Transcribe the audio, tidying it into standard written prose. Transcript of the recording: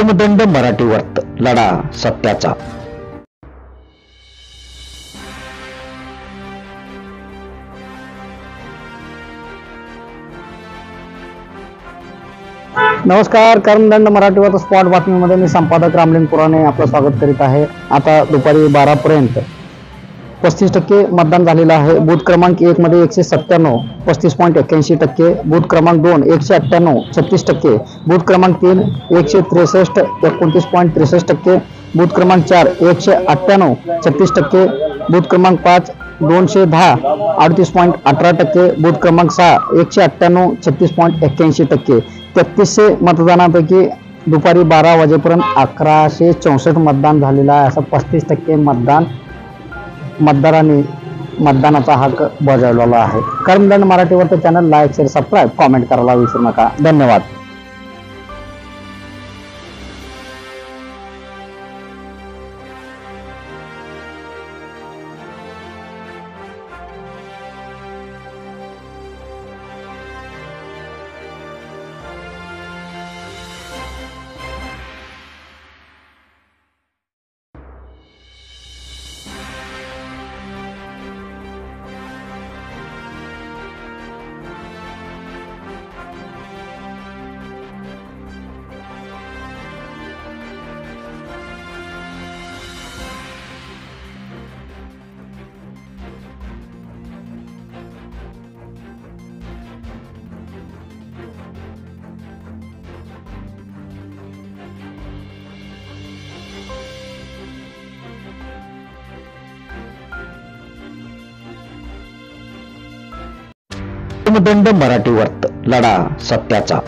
धर्मदंड मराठी वर्त लढा सत्याचा। नमस्कार, कर्मदंड मराठी वर्त स्पॉट बातमीमध्ये मी संपादक रामलिंग पुराणे आपलं स्वागत करीत आहे। आता दुपारी 12 पर्यंत 35% मतदान झालेलं आहे। बूथ क्रमांक 1 मध्ये 197 35.81%, बूथ क्रमांक 2 198 36%, बूथ क्रमांक 3 163 29.63%, बूथ क्रमांक 4 198 36%, बूथ क्रमांक 5 210 38.18%, बूथ क्रमांक 6 198 36.81%। 3300 मतदानापैकी दुपारी 12 वाजेपर्यंत 1164 मतदान झालेलं आहे। असं 35% मतदारांनी मतदानाचा हक्क बजावलेला आहे। कर्मदंड मराठी वर्त channel like share subscribe comment करायला विसरू नका। धन्यवाद। धर्मदंड मराठी वर्त लढा सत्याचा।